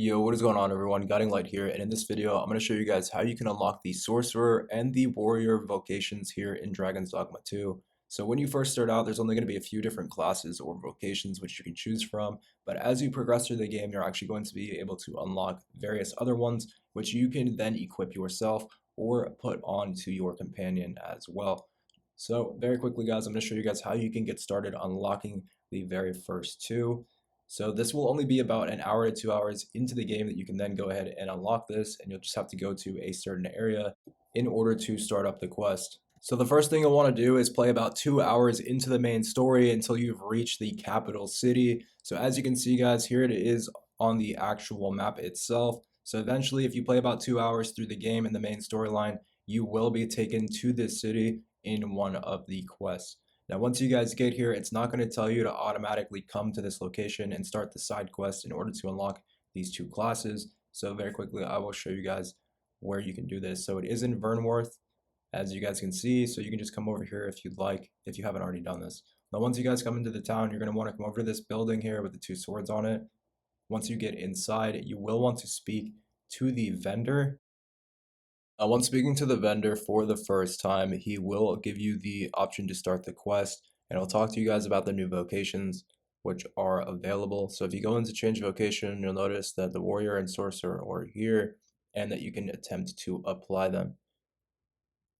Yo, what is going on everyone? Guiding Light here, and in this video I'm going to show you guys how you can unlock the Sorcerer and the Warrior vocations here in Dragons Dogma 2. So when you first start out, there's only going to be a few different classes or vocations which you can choose from, but as you progress through the game, you're actually going to be able to unlock various other ones which you can then equip yourself or put onto your companion as well. So very quickly guys, I'm going to show you guys how you can get started unlocking the very first two. So this will only be about an hour to 2 hours into the game that you can then go ahead and unlock this, and you'll just have to go to a certain area in order to start up the quest. So the first thing you'll want to do is play about 2 hours into the main story until you've reached the capital city. So as you can see guys, here it is on the actual map itself. So eventually if you play about 2 hours through the game in the main storyline, you will be taken to this city in one of the quests. Now, once you guys get here, it's not going to tell you to automatically come to this location and start the side quest in order to unlock these two classes. So very quickly, I will show you guys where you can do this. So it is in Vernworth, as you guys can see. So you can just come over here if you'd like, if you haven't already done this. Now, once you guys come into the town, you're going to want to come over to this building here with the two swords on it. Once you get inside, you will want to speak to the vendor. Once speaking to the vendor for the first time, he will give you the option to start the quest, and he'll talk to you guys about the new vocations which are available. So if you go into change vocation, you'll notice that the warrior and sorcerer are here and that you can attempt to apply them.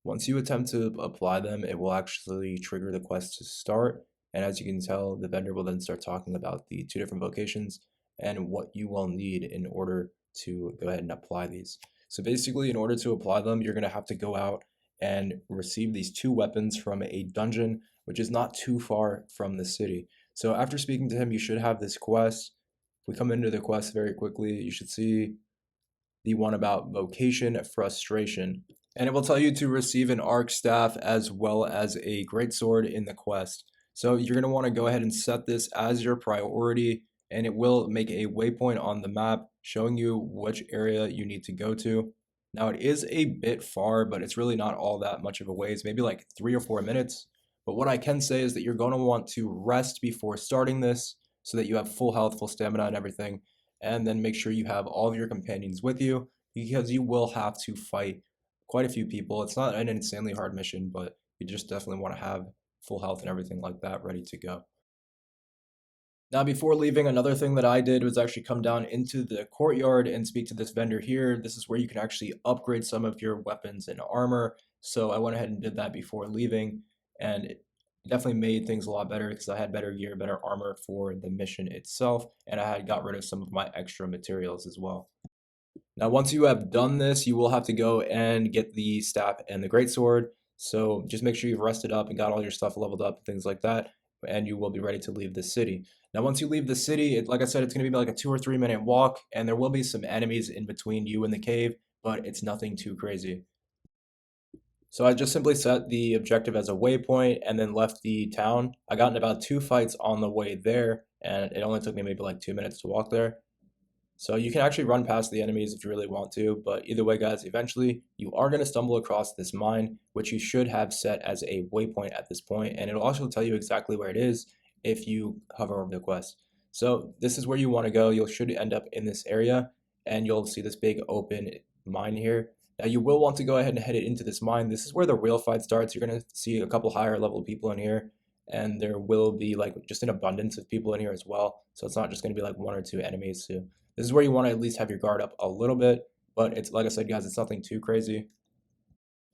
Once you attempt to apply them, it will actually trigger the quest to start. And as you can tell, the vendor will then start talking about the two different vocations and what you will need in order to go ahead and apply these. So basically, in order to apply them, you're going to have to go out and receive these two weapons from a dungeon, which is not too far from the city. So after speaking to him, you should have this quest. If we come into the quest very quickly, you should see the one about vocation frustration. And it will tell you to receive an archistaff as well as a greatsword in the quest. So you're going to want to go ahead and set this as your priority, and it will make a waypoint on the map showing you which area you need to go to. Now it is a bit far, but it's really not all that much of a ways, maybe like 3 or 4 minutes. But what I can say is that you're going to want to rest before starting this so that you have full health, full stamina, and everything. And then make sure you have all of your companions with you because you will have to fight quite a few people. It's not an insanely hard mission, but you just definitely want to have full health and everything like that ready to go. Now, before leaving, another thing that I did was actually come down into the courtyard and speak to this vendor here. This is where you can actually upgrade some of your weapons and armor. So I went ahead and did that before leaving, and it definitely made things a lot better because I had better gear, better armor for the mission itself, and I had got rid of some of my extra materials as well. Now, once you have done this, you will have to go and get the staff and the greatsword. So just make sure you've rested up and got all your stuff leveled up and things like that, and you will be ready to leave the city. Now, once you leave the city, like I said, it's going to be like a 2 or 3 minute walk, and there will be some enemies in between you and the cave, but it's nothing too crazy. So I just simply set the objective as a waypoint and then left the town. I got in about 2 fights on the way there, and it only took me maybe like 2 minutes to walk there. So you can actually run past the enemies if you really want to, but either way guys, eventually you are going to stumble across this mine, which you should have set as a waypoint at this point, and it'll also tell you exactly where it is if you hover over the quest. So this is where you want to go. You should end up in this area, and you'll see this big open mine here. Now you will want to go ahead and head it into this mine. This is where the real fight starts. You're going to see a couple higher level people in here, and there will be like just an abundance of people in here as well. So it's not just going to be like 1 or 2 enemies too. This is where you want to at least have your guard up a little bit, but it's like I said, guys, it's nothing too crazy.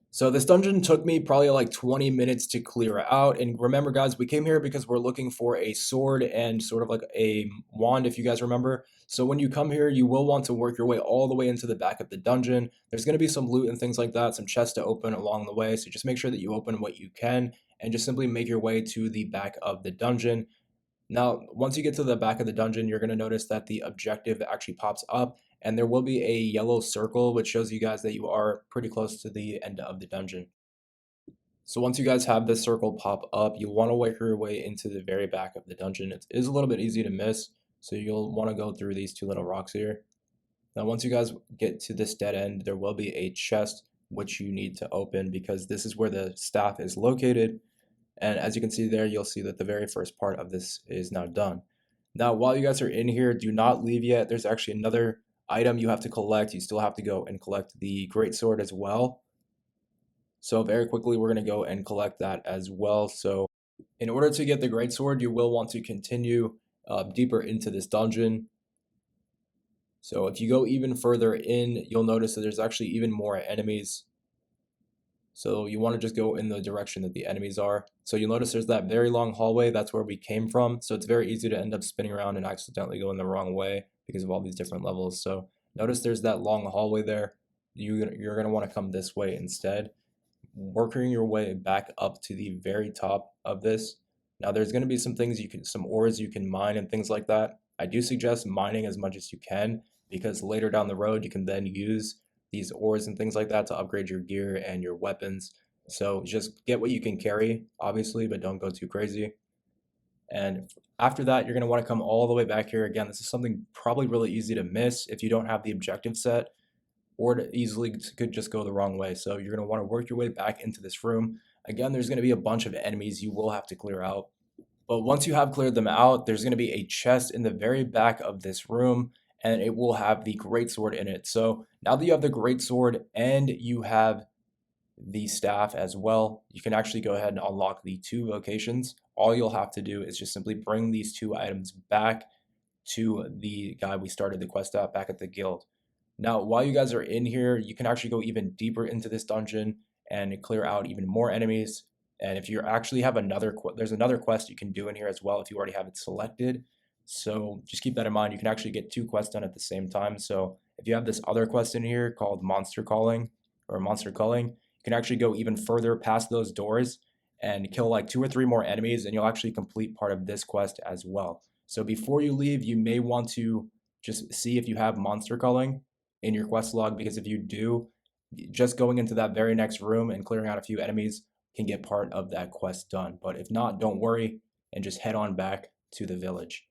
So this dungeon took me probably like 20 minutes to clear out. And remember, guys, we came here because we're looking for a sword and sort of like a wand, if you guys remember. So when you come here, you will want to work your way all the way into the back of the dungeon. There's going to be some loot and things like that, some chests to open along the way. So just make sure that you open what you can and just simply make your way to the back of the dungeon. Now, once you get to the back of the dungeon, you're going to notice that the objective actually pops up, and there will be a yellow circle, which shows you guys that you are pretty close to the end of the dungeon. So once you guys have this circle pop up, you'll want to work your way into the very back of the dungeon. It is a little bit easy to miss, so you'll want to go through these two little rocks here. Now, once you guys get to this dead end, there will be a chest which you need to open because this is where the staff is located. And as you can see there, you'll see that the very first part of this is now done. Now, while you guys are in here, do not leave yet. There's actually another item you have to collect. You still have to go and collect the greatsword as well. So very quickly, we're going to go and collect that as well. So in order to get the greatsword, you will want to continue deeper into this dungeon. So if you go even further in, you'll notice that there's actually even more enemies. So you want to just go in the direction that the enemies are. So you'll notice there's that very long hallway. That's where we came from. So it's very easy to end up spinning around and accidentally go in the wrong way because of all these different levels. So notice there's that long hallway there. You're going to want to come this way instead, working your way back up to the very top of this. Now there's going to be some ores you can mine and things like that. I do suggest mining as much as you can because later down the road you can then use these ores and things like that to upgrade your gear and your weapons. So just get what you can carry, obviously, but don't go too crazy. And after that, you're going to want to come all the way back here. Again, this is something probably really easy to miss if you don't have the objective set, or to easily could just go the wrong way. So you're going to want to work your way back into this room. Again, there's going to be a bunch of enemies you will have to clear out. But once you have cleared them out, there's going to be a chest in the very back of this room, and it will have the greatsword in it. So now that you have the greatsword and you have the staff as well, you can actually go ahead and unlock the 2 vocations. All you'll have to do is just simply bring these 2 items back to the guy we started the quest at back at the guild. Now, while you guys are in here, you can actually go even deeper into this dungeon and clear out even more enemies. And if you actually have there's another quest you can do in here as well if you already have it selected. So just keep that in mind. You can actually get 2 quests done at the same time. So if you have this other quest in here called Monster Calling or Monster Culling, you can actually go even further past those doors and kill like 2 or 3 more enemies, and you'll actually complete part of this quest as well. So before you leave, you may want to just see if you have Monster Culling in your quest log, because if you do, just going into that very next room and clearing out a few enemies can get part of that quest done. But if not, don't worry and just head on back to the village.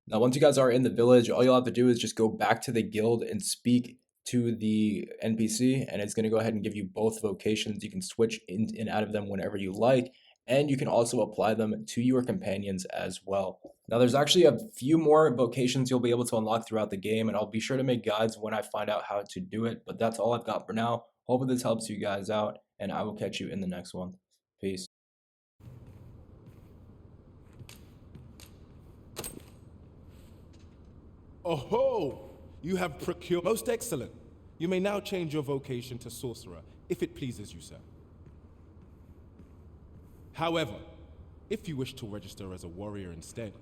Now, once you guys are in the village, all you'll have to do is just go back to the guild and speak to the NPC, and it's going to go ahead and give you both vocations. You can switch in and out of them whenever you like, and you can also apply them to your companions as well. Now, there's actually a few more vocations you'll be able to unlock throughout the game, and I'll be sure to make guides when I find out how to do it, but that's all I've got for now. Hopefully this helps you guys out, and I will catch you in the next one. Peace. Oh, you have procured. Most excellent. You may now change your vocation to sorcerer, if it pleases you, sir. However, if you wish to register as a warrior instead,